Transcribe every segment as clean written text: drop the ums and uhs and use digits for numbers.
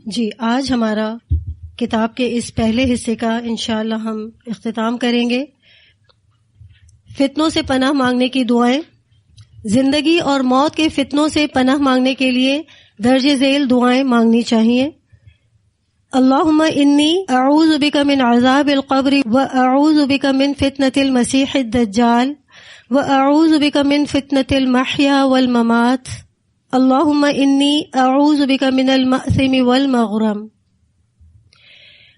جی، آج ہمارا کتاب کے اس پہلے حصے کا انشاءاللہ ہم اختتام کریں گے۔ فتنوں سے پناہ مانگنے کی دعائیں۔ زندگی اور موت کے فتنوں سے پناہ مانگنے کے لیے درج ذیل دعائیں مانگنی چاہیے۔ اللہم انی اعوذ بک من عذاب القبر واعوذ بک من فتنۃ المسیح الدجال واعوذ بک من فتنۃ المحیا والممات اللہم انی اعوذ بک من المأثم والمغرم۔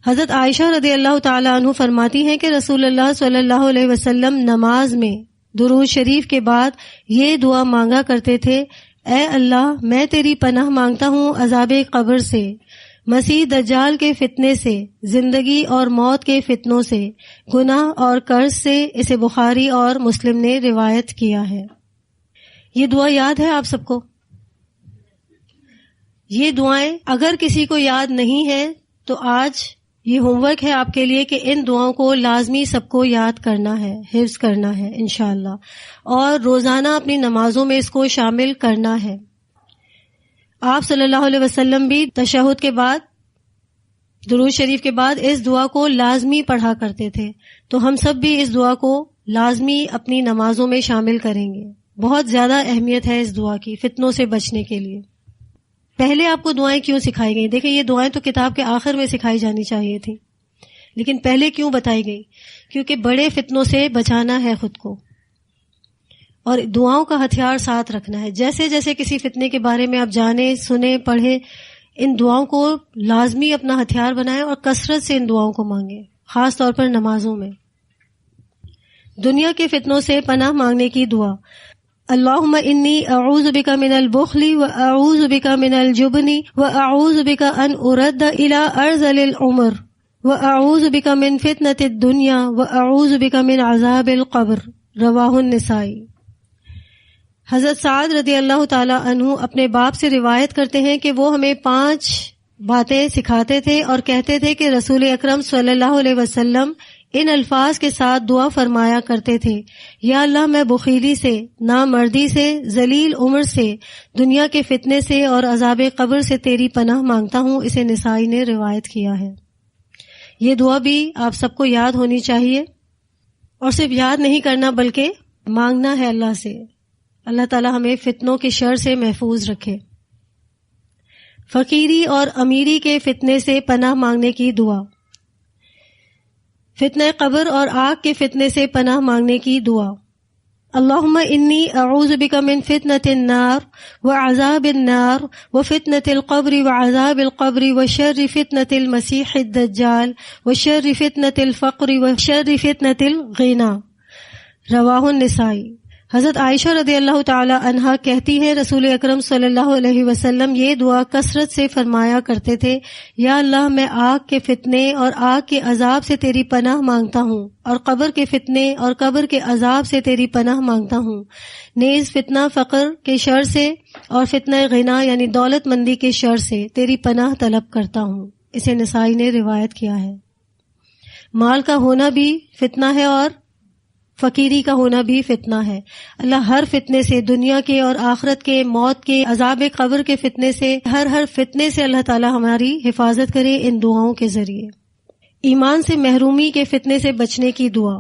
حضرت عائشہ رضی اللہ تعالی عنہ فرماتی ہیں کہ رسول اللہ صلی اللہ علیہ وسلم نماز میں درود شریف کے بعد یہ دعا مانگا کرتے تھے: اے اللہ، میں تیری پناہ مانگتا ہوں عذاب قبر سے، مسیح دجال کے فتنے سے، زندگی اور موت کے فتنوں سے، گناہ اور قرض سے۔ اسے بخاری اور مسلم نے روایت کیا ہے۔ یہ دعا یاد ہے آپ سب کو؟ یہ دعائیں اگر کسی کو یاد نہیں ہے تو آج یہ ہوم ورک ہے آپ کے لیے کہ ان دعاؤں کو لازمی سب کو یاد کرنا ہے، حفظ کرنا ہے انشاءاللہ، اور روزانہ اپنی نمازوں میں اس کو شامل کرنا ہے۔ آپ صلی اللہ علیہ وسلم بھی تشہد کے بعد، درود شریف کے بعد اس دعا کو لازمی پڑھا کرتے تھے، تو ہم سب بھی اس دعا کو لازمی اپنی نمازوں میں شامل کریں گے۔ بہت زیادہ اہمیت ہے اس دعا کی فتنوں سے بچنے کے لیے۔ پہلے آپ کو دعائیں کیوں سکھائی گئی؟ دیکھیں، یہ دعائیں تو کتاب کے آخر میں سکھائی جانی چاہیے تھی، لیکن پہلے کیوں بتائی گئی؟ کیونکہ بڑے فتنوں سے بچانا ہے خود کو، اور دعاؤں کا ہتھیار ساتھ رکھنا ہے۔ جیسے جیسے کسی فتنے کے بارے میں آپ جانیں، سنیں، پڑھیں، ان دعاؤں کو لازمی اپنا ہتھیار بنائیں اور کثرت سے ان دعاؤں کو مانگیں، خاص طور پر نمازوں میں۔ دنیا کے فتنوں سے پناہ مانگنے کی دعا۔ اللہم انی اعوذ بک من البخل واعوذ بک من الجبن واعوذ بک ان ارد الی ارذل العمر واعوذ بک من فتنۃ الدنیا واعوذ بک من عذاب القبر۔ رواہ النسائی۔ حضرت سعد رضی اللہ تعالی عنہ اپنے باپ سے روایت کرتے ہیں کہ وہ ہمیں 5 باتیں سکھاتے تھے اور کہتے تھے کہ رسول اکرم صلی اللہ علیہ وسلم ان الفاظ کے ساتھ دعا فرمایا کرتے تھے: یا اللہ، میں بخیلی سے، نامردی سے، ذلیل عمر سے، دنیا کے فتنے سے اور عذاب قبر سے تیری پناہ مانگتا ہوں۔ اسے نسائی نے روایت کیا ہے۔ یہ دعا بھی آپ سب کو یاد ہونی چاہیے، اور صرف یاد نہیں کرنا بلکہ مانگنا ہے اللہ سے۔ اللہ تعالی ہمیں فتنوں کے شر سے محفوظ رکھے۔ فقیری اور امیری کے فتنے سے پناہ مانگنے کی دعا۔ فتنہ قبر اور آگ کے فتنے سے پناہ مانگنے کی دعا۔ اللہم انی اعوذ بک من فتنۃ النار وعذاب النار وفتنۃ القبر وعذاب القبر وشر فتنۃ المسیح الدجال وشر فتنۃ الفقر وشر فتنۃ الغنی۔ رواہ النسائی۔ حضرت عائشہ رضی اللہ تعالی عنہا کہتی ہیں رسول اکرم صلی اللہ علیہ وسلم یہ دعا کثرت سے فرمایا کرتے تھے: یا اللہ، میں آگ کے فتنے اور آگ کے عذاب سے تیری پناہ مانگتا ہوں، اور قبر کے فتنے اور قبر کے عذاب سے تیری پناہ مانگتا ہوں، نیز فتنہ فقر کے شر سے اور فتنہ غنا یعنی دولت مندی کے شر سے تیری پناہ طلب کرتا ہوں۔ اسے نسائی نے روایت کیا ہے۔ مال کا ہونا بھی فتنہ ہے اور فقیری کا ہونا بھی فتنہ ہے۔ اللہ ہر فتنے سے، دنیا کے اور آخرت کے، موت کے، عذاب قبر کے فتنے سے، ہر فتنے سے اللہ تعالی ہماری حفاظت کرے ان دعاؤں کے ذریعے۔ ایمان سے محرومی کے فتنے سے بچنے کی دعا۔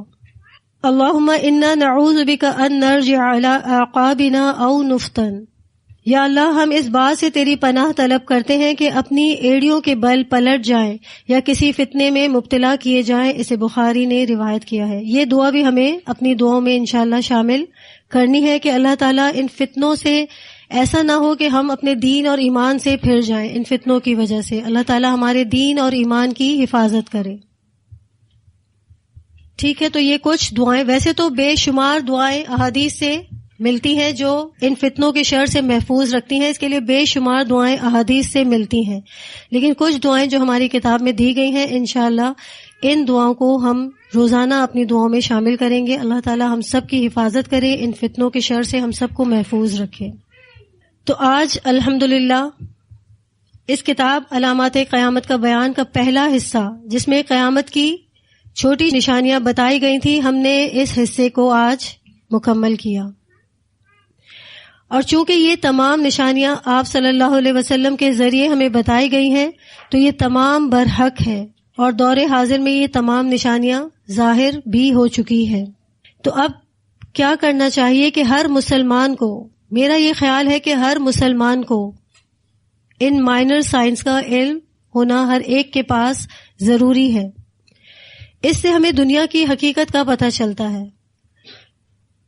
اللہم انا نعوذ بک ان نرجع علی اعقابنا او نفتن۔ یا اللہ، ہم اس بات سے تیری پناہ طلب کرتے ہیں کہ اپنی ایڑیوں کے بل پلٹ جائیں یا کسی فتنے میں مبتلا کیے جائیں۔ اسے بخاری نے روایت کیا ہے۔ یہ دعا بھی ہمیں اپنی دعاؤں میں انشاءاللہ شامل کرنی ہے کہ اللہ تعالیٰ ان فتنوں سے ایسا نہ ہو کہ ہم اپنے دین اور ایمان سے پھر جائیں۔ ان فتنوں کی وجہ سے اللہ تعالیٰ ہمارے دین اور ایمان کی حفاظت کرے۔ ٹھیک ہے، تو یہ کچھ دعائیں، ویسے تو بے شمار دعائیں احادیث سے ملتی ہیں جو ان فتنوں کے شر سے محفوظ رکھتی ہیں۔ اس کے لیے بے شمار دعائیں احادیث سے ملتی ہیں، لیکن کچھ دعائیں جو ہماری کتاب میں دی گئی ہیں انشاءاللہ ان دعاؤں کو ہم روزانہ اپنی دعاؤں میں شامل کریں گے۔ اللہ تعالی ہم سب کی حفاظت کرے، ان فتنوں کے شر سے ہم سب کو محفوظ رکھے۔ تو آج الحمدللہ اس کتاب علامات قیامت کا بیان کا پہلا حصہ، جس میں قیامت کی چھوٹی نشانیاں بتائی گئی تھیں، ہم نے اس حصے کو آج مکمل کیا۔ اور چونکہ یہ تمام نشانیاں آپ صلی اللہ علیہ وسلم کے ذریعے ہمیں بتائی گئی ہیں تو یہ تمام برحق ہے، اور دور حاضر میں یہ تمام نشانیاں ظاہر بھی ہو چکی ہیں۔ تو اب کیا کرنا چاہیے کہ ہر مسلمان کو، میرا یہ خیال ہے کہ ہر مسلمان کو ان مائنر سائنس کا علم ہونا ہر ایک کے پاس ضروری ہے۔ اس سے ہمیں دنیا کی حقیقت کا پتہ چلتا ہے۔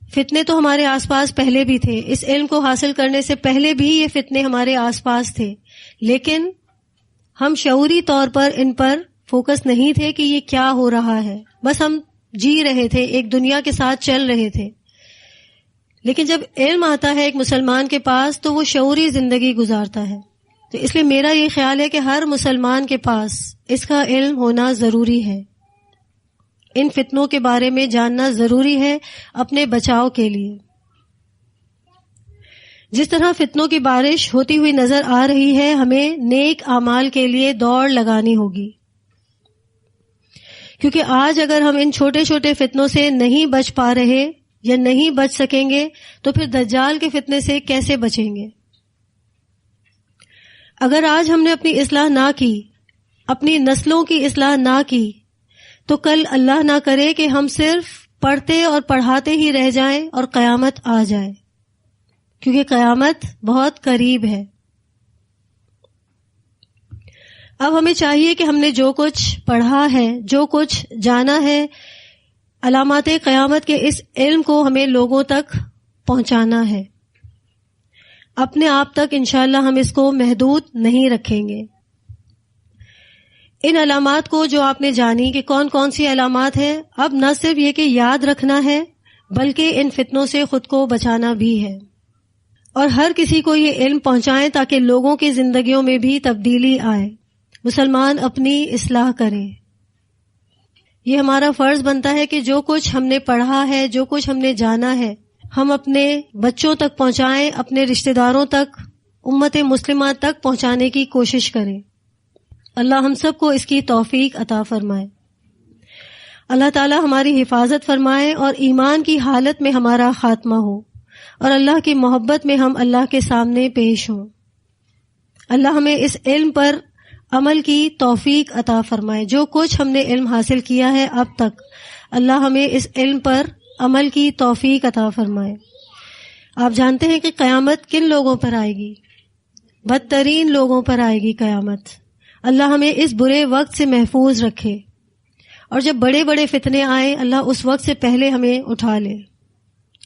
فتنے تو ہمارے آس پاس پہلے بھی تھے، اس علم کو حاصل کرنے سے پہلے بھی یہ فتنے ہمارے آس پاس تھے، لیکن ہم شعوری طور پر ان پر فوکس نہیں تھے کہ یہ کیا ہو رہا ہے، بس ہم جی رہے تھے، ایک دنیا کے ساتھ چل رہے تھے۔ لیکن جب علم آتا ہے ایک مسلمان کے پاس تو وہ شعوری زندگی گزارتا ہے۔ تو اس لیے میرا یہ خیال ہے کہ ہر مسلمان کے پاس اس کا علم ہونا ضروری ہے، ان فتنوں کے بارے میں جاننا ضروری ہے اپنے بچاؤ کے لیے۔ جس طرح فتنوں کی بارش ہوتی ہوئی نظر آ رہی ہے، ہمیں نیک اعمال کے لیے دوڑ لگانی ہوگی، کیونکہ آج اگر ہم ان چھوٹے چھوٹے فتنوں سے نہیں بچ پا رہے یا نہیں بچ سکیں گے تو پھر دجال کے فتنے سے کیسے بچیں گے؟ اگر آج ہم نے اپنی اصلاح نہ کی، اپنی نسلوں کی اصلاح نہ کی، تو کل اللہ نہ کرے کہ ہم صرف پڑھتے اور پڑھاتے ہی رہ جائیں اور قیامت آ جائے، کیونکہ قیامت بہت قریب ہے۔ اب ہمیں چاہیے کہ ہم نے جو کچھ پڑھا ہے، جو کچھ جانا ہے، علامات قیامت کے اس علم کو ہمیں لوگوں تک پہنچانا ہے۔ اپنے آپ تک انشاءاللہ ہم اس کو محدود نہیں رکھیں گے۔ ان علامات کو جو آپ نے جانی کہ کون کون سی علامات ہیں، اب نہ صرف یہ کہ یاد رکھنا ہے بلکہ ان فتنوں سے خود کو بچانا بھی ہے، اور ہر کسی کو یہ علم پہنچائیں تاکہ لوگوں کی زندگیوں میں بھی تبدیلی آئے، مسلمان اپنی اصلاح کریں۔ یہ ہمارا فرض بنتا ہے کہ جو کچھ ہم نے پڑھا ہے، جو کچھ ہم نے جانا ہے، ہم اپنے بچوں تک پہنچائیں، اپنے رشتہ داروں تک، امت مسلمہ تک پہنچانے کی کوشش کریں۔ اللہ ہم سب کو اس کی توفیق عطا فرمائے۔ اللہ تعالی ہماری حفاظت فرمائے اور ایمان کی حالت میں ہمارا خاتمہ ہو، اور اللہ کی محبت میں ہم اللہ کے سامنے پیش ہوں۔ اللہ ہمیں اس علم پر عمل کی توفیق عطا فرمائے۔ جو کچھ ہم نے علم حاصل کیا ہے اب تک، اللہ ہمیں اس علم پر عمل کی توفیق عطا فرمائے۔ آپ جانتے ہیں کہ قیامت کن لوگوں پر آئے گی؟ بدترین لوگوں پر آئے گی قیامت۔ اللہ ہمیں اس برے وقت سے محفوظ رکھے، اور جب بڑے بڑے فتنے آئیں اللہ اس وقت سے پہلے ہمیں اٹھا لے،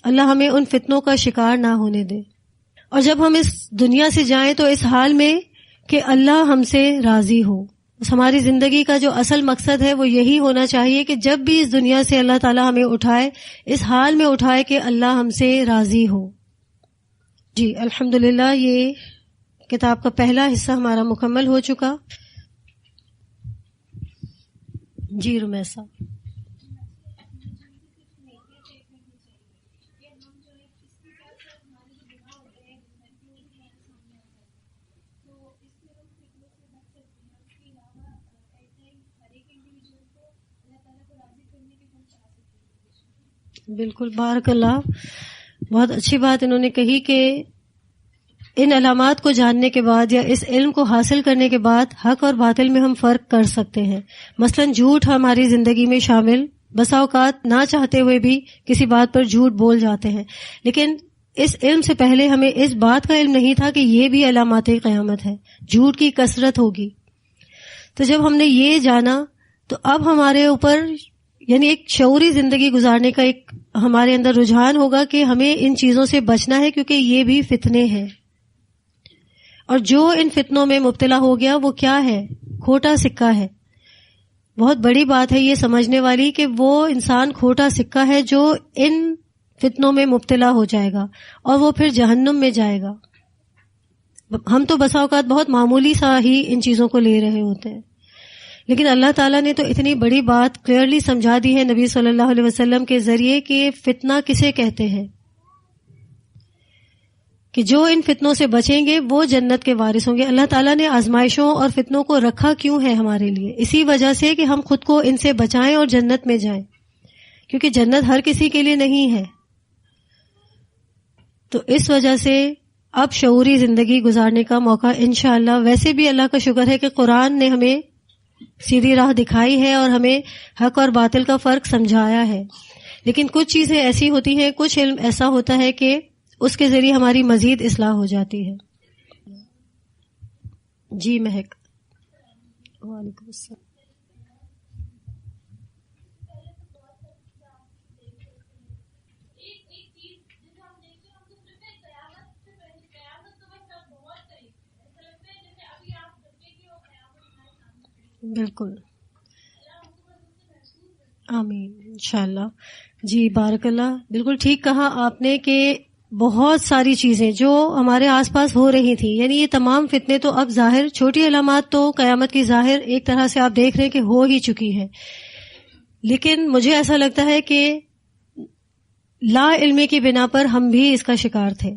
اللہ ہمیں ان فتنوں کا شکار نہ ہونے دے۔ اور جب ہم اس دنیا سے جائیں تو اس حال میں کہ اللہ ہم سے راضی ہو۔ بس ہماری زندگی کا جو اصل مقصد ہے وہ یہی ہونا چاہیے کہ جب بھی اس دنیا سے اللہ تعالی ہمیں اٹھائے، اس حال میں اٹھائے کہ اللہ ہم سے راضی ہو۔ جی الحمدللہ، یہ کتاب کا پہلا حصہ ہمارا مکمل ہو چکا۔ جی رمیسا۔ بالکل، بارک اللہ، بہت اچھی بات انہوں نے کہی کہ ان علامات کو جاننے کے بعد یا اس علم کو حاصل کرنے کے بعد حق اور باطل میں ہم فرق کر سکتے ہیں۔ مثلا جھوٹ ہماری زندگی میں شامل، بسا اوقات نہ چاہتے ہوئے بھی کسی بات پر جھوٹ بول جاتے ہیں، لیکن اس علم سے پہلے ہمیں اس بات کا علم نہیں تھا کہ یہ بھی علامات قیامت ہے، جھوٹ کی کثرت ہوگی۔ تو جب ہم نے یہ جانا تو اب ہمارے اوپر یعنی ایک شعوری زندگی گزارنے کا ایک ہمارے اندر رجحان ہوگا کہ ہمیں ان چیزوں سے بچنا ہے، کیونکہ یہ بھی فتنے ہیں۔ اور جو ان فتنوں میں مبتلا ہو گیا وہ کیا ہے؟ کھوٹا سکہ ہے۔ بہت بڑی بات ہے یہ سمجھنے والی کہ وہ انسان کھوٹا سکہ ہے جو ان فتنوں میں مبتلا ہو جائے گا اور وہ پھر جہنم میں جائے گا۔ ہم تو بسا اوقات بہت معمولی سا ہی ان چیزوں کو لے رہے ہوتے ہیں، لیکن اللہ تعالیٰ نے تو اتنی بڑی بات کلیئرلی سمجھا دی ہے نبی صلی اللہ علیہ وسلم کے ذریعے کہ فتنہ کسے کہتے ہیں، کہ جو ان فتنوں سے بچیں گے وہ جنت کے وارث ہوں گے۔ اللہ تعالیٰ نے آزمائشوں اور فتنوں کو رکھا کیوں ہے ہمارے لیے؟ اسی وجہ سے کہ ہم خود کو ان سے بچائیں اور جنت میں جائیں، کیونکہ جنت ہر کسی کے لیے نہیں ہے۔ تو اس وجہ سے اب شعوری زندگی گزارنے کا موقع انشاءاللہ. ویسے بھی اللہ کا شکر ہے کہ قرآن نے ہمیں سیدھی راہ دکھائی ہے اور ہمیں حق اور باطل کا فرق سمجھایا ہے، لیکن کچھ چیزیں ایسی ہوتی ہیں، کچھ علم ایسا ہوتا ہے کہ اس کے ذریعے ہماری مزید اصلاح ہو جاتی ہے. جی مہک. وعلیکم السلام. بالکل. آمین انشاءاللہ. جی بارک اللہ. بالکل ٹھیک کہا آپ نے کہ بہت ساری چیزیں جو ہمارے آس پاس ہو رہی تھیں، یعنی یہ تمام فتنے تو اب ظاہر، چھوٹی علامات تو قیامت کی ظاہر ایک طرح سے آپ دیکھ رہے ہیں کہ ہو ہی چکی ہے، لیکن مجھے ایسا لگتا ہے کہ لا علمی کی بنا پر ہم بھی اس کا شکار تھے،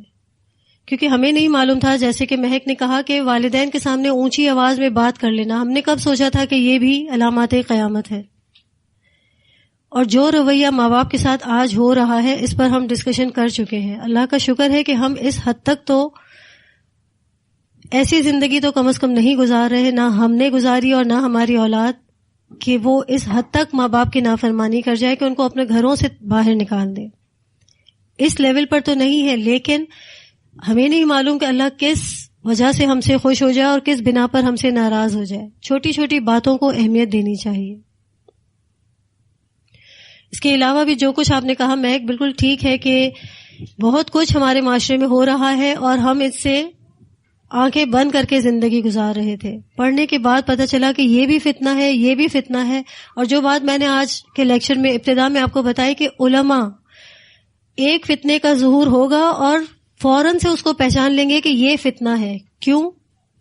کیونکہ ہمیں نہیں معلوم تھا. جیسے کہ مہک نے کہا کہ والدین کے سامنے اونچی آواز میں بات کر لینا، ہم نے کب سوچا تھا کہ یہ بھی علامات قیامت ہے. اور جو رویہ ماں باپ کے ساتھ آج ہو رہا ہے اس پر ہم ڈسکشن کر چکے ہیں. اللہ کا شکر ہے کہ ہم اس حد تک تو ایسی زندگی تو کم از کم نہیں گزار رہے، نہ ہم نے گزاری اور نہ ہماری اولاد، کہ وہ اس حد تک ماں باپ کی نافرمانی کر جائے کہ ان کو اپنے گھروں سے باہر نکال دے. اس لیول پر تو نہیں ہے، لیکن ہمیں نہیں معلوم کہ اللہ کس وجہ سے ہم سے خوش ہو جائے اور کس بنا پر ہم سے ناراض ہو جائے. چھوٹی چھوٹی باتوں کو اہمیت دینی چاہیے. اس کے علاوہ بھی جو کچھ آپ نے کہا مہک، بالکل ٹھیک ہے کہ بہت کچھ ہمارے معاشرے میں ہو رہا ہے اور ہم اس سے آنکھیں بند کر کے زندگی گزار رہے تھے. پڑھنے کے بعد پتہ چلا کہ یہ بھی فتنہ ہے، یہ بھی فتنہ ہے. اور جو بات میں نے آج کے لیکچر میں ابتدا میں آپ کو بتائی کہ علماء ایک فتنے کا ظہور ہوگا اور فوراً سے اس کو پہچان لیں گے کہ یہ فتنہ ہے. کیوں؟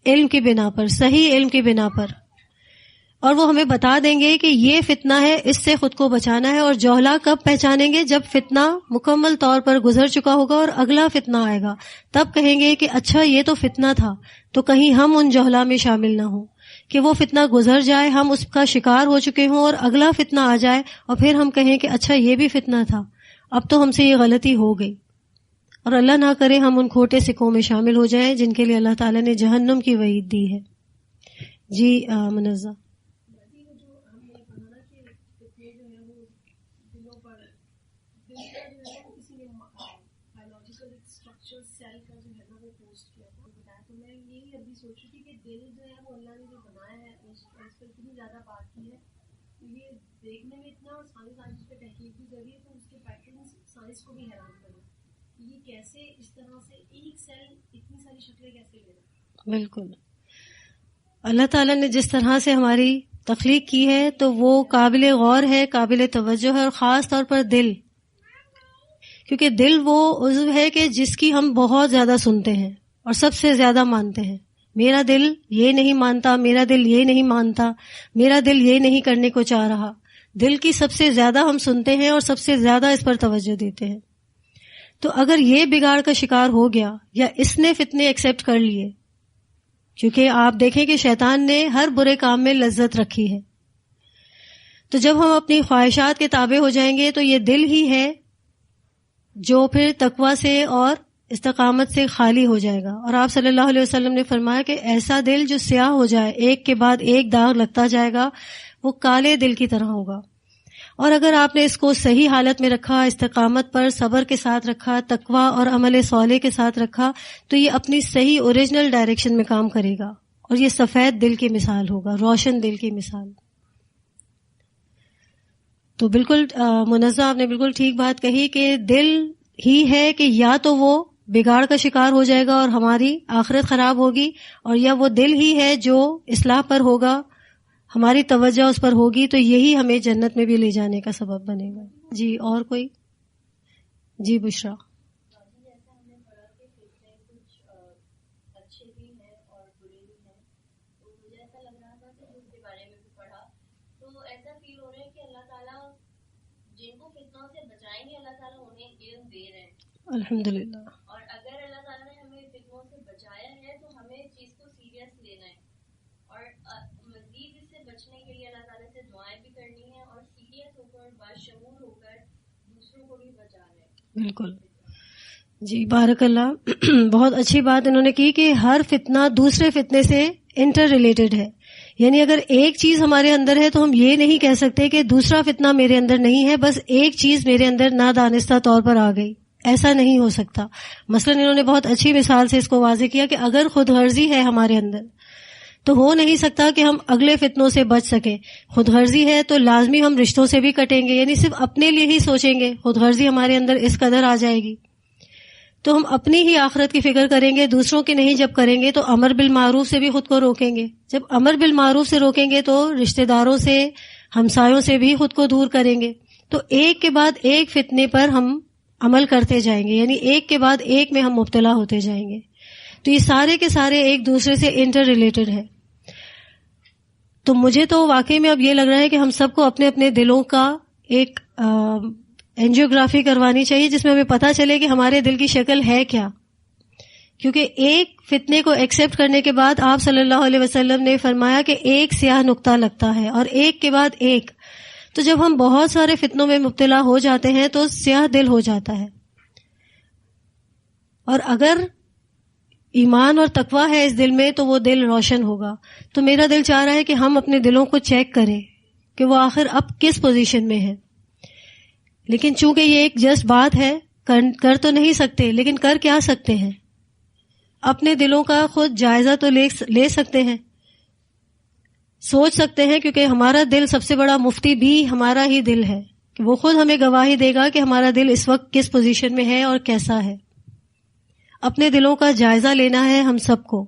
علم کی بنا پر، صحیح علم کی بنا پر. اور وہ ہمیں بتا دیں گے کہ یہ فتنہ ہے، اس سے خود کو بچانا ہے. اور جوہلا کب پہچانیں گے؟ جب فتنہ مکمل طور پر گزر چکا ہوگا اور اگلا فتنہ آئے گا، تب کہیں گے کہ اچھا یہ تو فتنہ تھا. تو کہیں ہم ان جوہلا میں شامل نہ ہوں کہ وہ فتنہ گزر جائے، ہم اس کا شکار ہو چکے ہوں اور اگلا فتنہ آ جائے اور پھر ہم کہیں کہ اچھا یہ بھی فتنہ تھا، اب تو ہم سے یہ غلطی ہو گئی. اور اللہ نہ کرے ہم ان کھوٹے سکوں میں شامل ہو جائیں جن کے لیے اللہ تعالیٰ نے جہنم کی وعید دی ہے. جی منزہ. دیکھنے میں اتنا سائنس پہ تحقیق بھی کری ہے تو اس کے پیٹرنز سائنس کو بھی حیران کرے. یہ کیسے اس طرح سے ایک سیل اتنی ساری شکلیں کیسے لے رہا؟ بالکل اللہ تعالیٰ نے جس طرح سے ہماری تخلیق کی ہے تو وہ قابل غور ہے، قابل توجہ ہے. اور خاص طور پر دل، کیونکہ دل وہ عضو ہے کہ جس کی ہم بہت زیادہ سنتے ہیں اور سب سے زیادہ مانتے ہیں. میرا دل یہ نہیں مانتا، میرا دل یہ نہیں مانتا، میرا دل یہ نہیں کرنے کو چاہ رہا. دل کی سب سے زیادہ ہم سنتے ہیں اور سب سے زیادہ اس پر توجہ دیتے ہیں. تو اگر یہ بگاڑ کا شکار ہو گیا یا اس نے فتنے ایکسیپٹ کر لیے، کیونکہ آپ دیکھیں کہ شیطان نے ہر برے کام میں لذت رکھی ہے، تو جب ہم اپنی خواہشات کے تابع ہو جائیں گے تو یہ دل ہی ہے جو پھر تقویٰ سے اور استقامت سے خالی ہو جائے گا. اور آپ صلی اللہ علیہ وسلم نے فرمایا کہ ایسا دل جو سیاہ ہو جائے، ایک کے بعد ایک داغ لگتا جائے گا، وہ کالے دل کی طرح ہوگا. اور اگر آپ نے اس کو صحیح حالت میں رکھا، استقامت پر صبر کے ساتھ رکھا، تقویٰ اور عمل صالح کے ساتھ رکھا، تو یہ اپنی صحیح اوریجنل ڈائریکشن میں کام کرے گا اور یہ سفید دل کی مثال ہوگا، روشن دل کی مثال. تو بالکل منزہ آپ نے بالکل ٹھیک بات کہی کہ دل ہی ہے کہ یا تو وہ بگاڑ کا شکار ہو جائے گا اور ہماری آخرت خراب ہوگی، اور یا وہ دل ہی ہے جو اصلاح پر ہوگا، ہماری توجہ اس پر ہوگی، تو یہی ہمیں جنت میں بھی لے جانے کا سبب بنے گا. جی اور کوئی؟ جی بشرا. الحمد للہ. اور اگر اللہ تعالیٰ نے ہمیں فتنوں سے بچایا ہے تو ہمیں اس چیز کو سیریس لینا ہے اور مزید اس سے بچنے کے لیے اللہ تعالیٰ سے دعائیں بھی کرنی ہے اور سیریس ہو کر باشعور ہو کر دوسروں کو بھی بچانا ہے. بالکل جی بارک اللہ. بہت اچھی بات انہوں نے کی کہ ہر فتنہ دوسرے فتنے سے انٹر ریلیٹڈ ہے. یعنی اگر ایک چیز ہمارے اندر ہے تو ہم یہ نہیں کہہ سکتے کہ دوسرا فتنہ میرے اندر نہیں ہے، بس ایک چیز میرے اندر نادانستہ طور پر آ گئی، ایسا نہیں ہو سکتا. مثلا انہوں نے بہت اچھی مثال سے اس کو واضح کیا کہ اگر خود غرضی ہے ہمارے اندر تو ہو نہیں سکتا کہ ہم اگلے فتنوں سے بچ سکیں. خود غرضی ہے تو لازمی ہم رشتوں سے بھی کٹیں گے، یعنی صرف اپنے لیے ہی سوچیں گے. خود غرضی ہمارے اندر اس قدر آ جائے گی تو ہم اپنی ہی آخرت کی فکر کریں گے، دوسروں کی نہیں. جب کریں گے تو امر بالمعروف سے بھی خود کو روکیں گے. جب امر بالمعروف سے روکیں گے تو رشتہ داروں سے، ہمسایوں سے بھی خود کو دور کریں گے. تو ایک کے بعد ایک فتنے پر ہم عمل کرتے جائیں گے، یعنی ایک کے بعد ایک میں ہم مبتلا ہوتے جائیں گے. تو یہ سارے کے سارے ایک دوسرے سے انٹر ریلیٹڈ ہے. تو مجھے تو واقعی میں اب یہ لگ رہا ہے کہ ہم سب کو اپنے اپنے دلوں کا ایک اینجیوگرافی کروانی چاہیے، جس میں ہمیں پتہ چلے کہ ہمارے دل کی شکل ہے کیا. کیونکہ ایک فتنے کو ایکسیپٹ کرنے کے بعد آپ صلی اللہ علیہ وسلم نے فرمایا کہ ایک سیاہ نقطہ لگتا ہے، اور ایک کے بعد ایک. تو جب ہم بہت سارے فتنوں میں مبتلا ہو جاتے ہیں تو سیاہ دل ہو جاتا ہے. اور اگر ایمان اور تقویٰ ہے اس دل میں تو وہ دل روشن ہوگا. تو میرا دل چاہ رہا ہے کہ ہم اپنے دلوں کو چیک کریں کہ وہ آخر اب کس پوزیشن میں ہے. لیکن چونکہ یہ ایک جسٹ بات ہے، کر تو نہیں سکتے، لیکن کر کیا سکتے ہیں؟ اپنے دلوں کا خود جائزہ تو لے سکتے ہیں، سوچ سکتے ہیں، کیونکہ ہمارا دل سب سے بڑا مفتی بھی ہمارا ہی دل ہے کہ وہ خود ہمیں گواہی دے گا کہ ہمارا دل اس وقت کس پوزیشن میں ہے اور کیسا ہے. اپنے دلوں کا جائزہ لینا ہے ہم سب کو.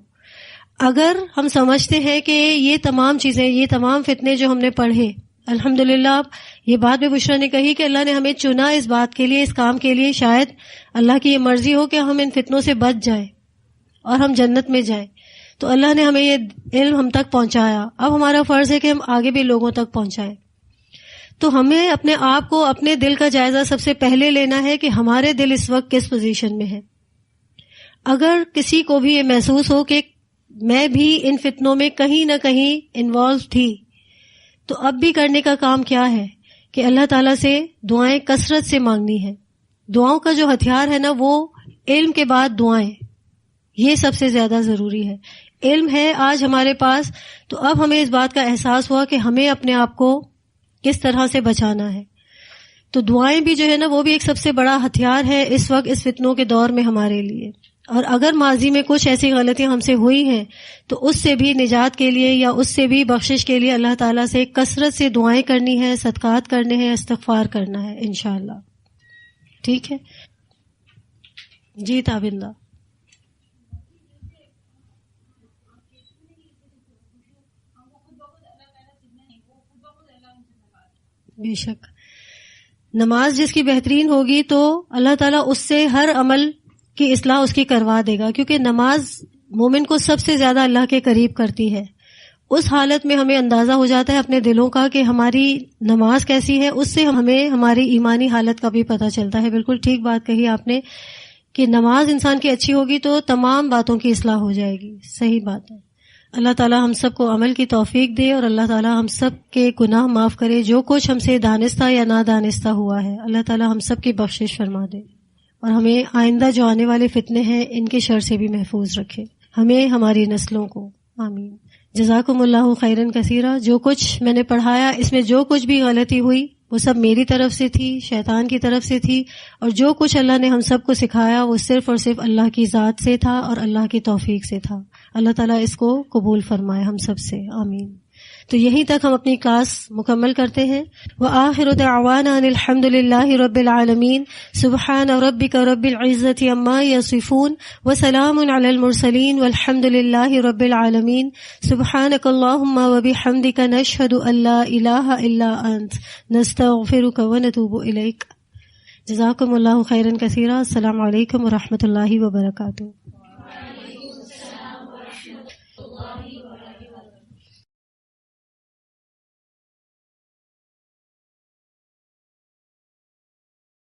اگر ہم سمجھتے ہیں کہ یہ تمام چیزیں، یہ تمام فتنے جو ہم نے پڑھے، الحمدللہ یہ بات بھی بشرا نے کہی کہ اللہ نے ہمیں چنا اس بات کے لیے، اس کام کے لیے، شاید اللہ کی یہ مرضی ہو کہ ہم ان فتنوں سے بچ جائیں اور ہم جنت میں جائیں. تو اللہ نے ہمیں یہ علم ہم تک پہنچایا، اب ہمارا فرض ہے کہ ہم آگے بھی لوگوں تک پہنچائیں. تو ہمیں اپنے آپ کو، اپنے دل کا جائزہ سب سے پہلے لینا ہے کہ ہمارے دل اس وقت کس پوزیشن میں ہے. اگر کسی کو بھی یہ محسوس ہو کہ میں بھی ان فتنوں میں کہیں نہ کہیں انوالو تھی، تو اب بھی کرنے کا کام کیا ہے کہ اللہ تعالیٰ سے دعائیں کثرت سے مانگنی ہے. دعاؤں کا جو ہتھیار ہے نا، وہ علم کے بعد دعائیں، یہ سب سے زیادہ ضروری ہے. علم ہے آج ہمارے پاس، تو اب ہمیں اس بات کا احساس ہوا کہ ہمیں اپنے آپ کو کس طرح سے بچانا ہے. تو دعائیں بھی جو ہے نا، وہ بھی ایک سب سے بڑا ہتھیار ہے اس وقت اس فتنوں کے دور میں ہمارے لیے. اور اگر ماضی میں کچھ ایسی غلطیاں ہم سے ہوئی ہیں تو اس سے بھی نجات کے لیے یا اس سے بھی بخشش کے لیے اللہ تعالیٰ سے کثرت سے دعائیں کرنی ہے، صدقات کرنے ہیں، استغفار کرنا ہے انشاءاللہ. ٹھیک ہے جی تابندہ. بے شک نماز جس کی بہترین ہوگی تو اللہ تعالیٰ اس سے ہر عمل کی اصلاح اس کی کروا دے گا، کیونکہ نماز مومن کو سب سے زیادہ اللہ کے قریب کرتی ہے. اس حالت میں ہمیں اندازہ ہو جاتا ہے اپنے دلوں کا کہ ہماری نماز کیسی ہے، اس سے ہمیں ہماری ایمانی حالت کا بھی پتہ چلتا ہے. بالکل ٹھیک بات کہی آپ نے کہ نماز انسان کی اچھی ہوگی تو تمام باتوں کی اصلاح ہو جائے گی. صحیح بات ہے. اللہ تعالیٰ ہم سب کو عمل کی توفیق دے اور اللہ تعالیٰ ہم سب کے گناہ معاف کرے. جو کچھ ہم سے دانستہ یا نادانستہ ہوا ہے اللہ تعالیٰ ہم سب کی بخشش فرما دے اور ہمیں آئندہ جو آنے والے فتنے ہیں ان کے شر سے بھی محفوظ رکھے، ہمیں، ہماری نسلوں کو. آمین. جزاکم اللہ خیرن کثیرہ. جو کچھ میں نے پڑھایا اس میں جو کچھ بھی غلطی ہوئی وہ سب میری طرف سے تھی، شیطان کی طرف سے تھی، اور جو کچھ اللہ نے ہم سب کو سکھایا وہ صرف اور صرف اللہ کی ذات سے تھا اور اللہ کی توفیق سے تھا. اللہ تعالیٰ اس کو قبول فرمائے ہم سب سے. آمین. تو یہیں تک ہم اپنی کلاس مکمل کرتے ہیں. وآخر دعوانا ان الحمد للہ رب العالمین. سبحان ربک رب العزۃ عما یصفون وسلام علی المرسلین والحمد للہ رب العالمین. سبحانک اللہم وبحمدک نشہد ان لا الہ الا انت نستغفرک ونتوب الیک. جزاکم اللہ خیرا کثیرا. السلام علیکم ورحمۃ اللہ وبرکاتہ.